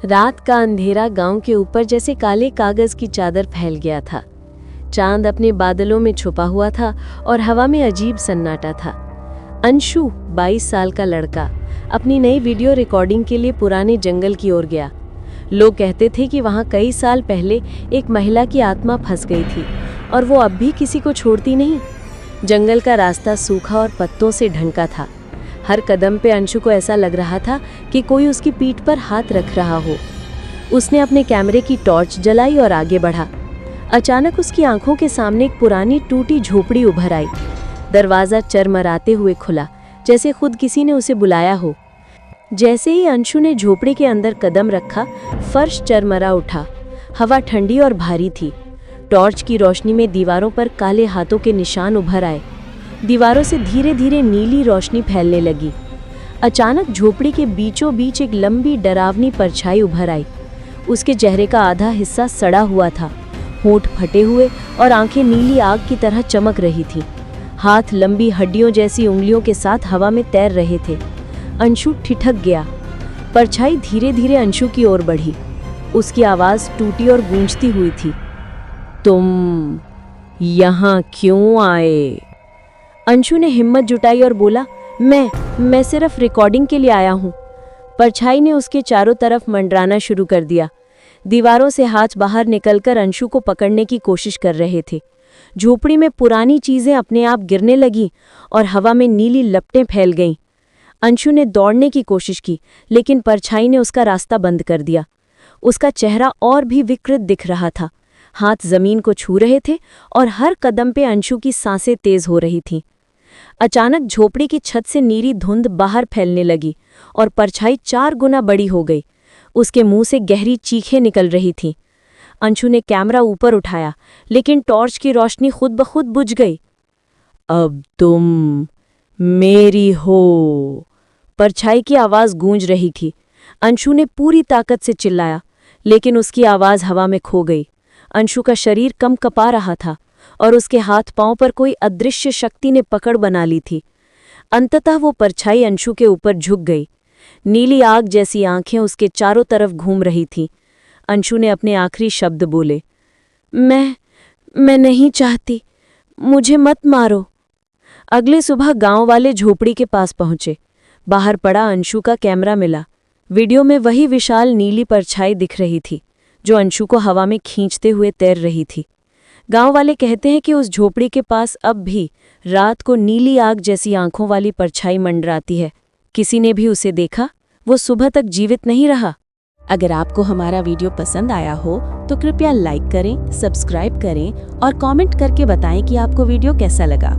रात का अंधेरा गांव के ऊपर जैसे काले कागज की चादर फैल गया था। चांद अपने बादलों में छुपा हुआ था और हवा में अजीब सन्नाटा था। अंशु 22 साल का लड़का अपनी नई वीडियो रिकॉर्डिंग के लिए पुराने जंगल की ओर गया। लोग कहते थे कि वहां कई साल पहले एक महिला की आत्मा फंस गई थी और वो अब भी किसी को छोड़ती नहीं। जंगल का रास्ता सूखा और पत्तों से ढंका था। हर कदम पे अंशु को ऐसा लग रहा था कि कोई उसकी पीठ पर हाथ रख रहा हो। उसने अपने कैमरे की टॉर्च जलाई और आगे बढ़ा। अचानक उसकी आंखों के सामने एक पुरानी टूटी झोपड़ी उभर आई। दरवाज़ा चरमराते हुए खुला, जैसे खुद किसी ने उसे बुलाया हो। जैसे ही अंशु ने झोपड़ी के अंदर कदम रखा, फर्श चरमरा उठा। हवा ठंडी और भारी थी। टॉर्च की रोशनी में दीवारों पर काले हाथों के निशान उभर आए। दीवारों से धीरे धीरे नीली रोशनी फैलने लगी। अचानक झोपड़ी के बीचों बीच एक लंबी डरावनी परछाई उभर आई। उसके चेहरे का आधा हिस्सा सड़ा हुआ था, होंठ फटे हुए और आंखें नीली आग की तरह चमक रही थी। हाथ लंबी हड्डियों जैसी उंगलियों के साथ हवा में तैर रहे थे। अंशु ठिठक गया। परछाई धीरे धीरे अंशु की ओर बढ़ी। उसकी आवाज़ टूटी और गूंजती हुई थी। तुम यहाँ क्यों आए? अंशु ने हिम्मत जुटाई और बोला, मैं सिर्फ रिकॉर्डिंग के लिए आया हूँ। परछाई ने उसके चारों तरफ मंडराना शुरू कर दिया। दीवारों से हाथ बाहर निकलकर अंशु को पकड़ने की कोशिश कर रहे थे। झोपड़ी में पुरानी चीजें अपने आप गिरने लगीं और हवा में नीली लपटें फैल गईं। अंशु ने दौड़ने की कोशिश की, लेकिन परछाई ने उसका रास्ता बंद कर दिया। उसका चेहरा और भी विकृत दिख रहा था। हाथ जमीन को छू रहे थे और हर कदम पे अंशु की सांसें तेज हो रही थीं। अचानक झोपड़ी की छत से नीली धुंध बाहर फैलने लगी और परछाई 4 गुना बड़ी हो गई। उसके मुंह से गहरी चीखें निकल रही थीं। अंशु ने कैमरा ऊपर उठाया, लेकिन टॉर्च की रोशनी खुद ब खुद बुझ गई। अब तुम मेरी हो, परछाई की आवाज़ गूंज रही थी। अंशु ने पूरी ताकत से चिल्लाया, लेकिन उसकी आवाज़ हवा में खो गई। अंशु का शरीर कंपा रहा था और उसके हाथ पांव पर कोई अदृश्य शक्ति ने पकड़ बना ली थी। अंततः वो परछाई अंशु के ऊपर झुक गई। नीली आग जैसी आंखें उसके चारों तरफ घूम रही थीं। अंशु ने अपने आखिरी शब्द बोले, मैं नहीं चाहती, मुझे मत मारो। अगले सुबह गांव वाले झोपड़ी के पास पहुंचे। बाहर पड़ा अंशु का कैमरा मिला। वीडियो में वही विशाल नीली परछाई दिख रही थी, जो अंशु को हवा में खींचते हुए तैर रही थी। गांव वाले कहते हैं कि उस झोपड़ी के पास अब भी रात को नीली आग जैसी आंखों वाली परछाई मंडराती है। किसी ने भी उसे देखा, वो सुबह तक जीवित नहीं रहा। अगर आपको हमारा वीडियो पसंद आया हो तो कृपया लाइक करें, सब्सक्राइब करें और कमेंट करके बताएं कि आपको वीडियो कैसा लगा।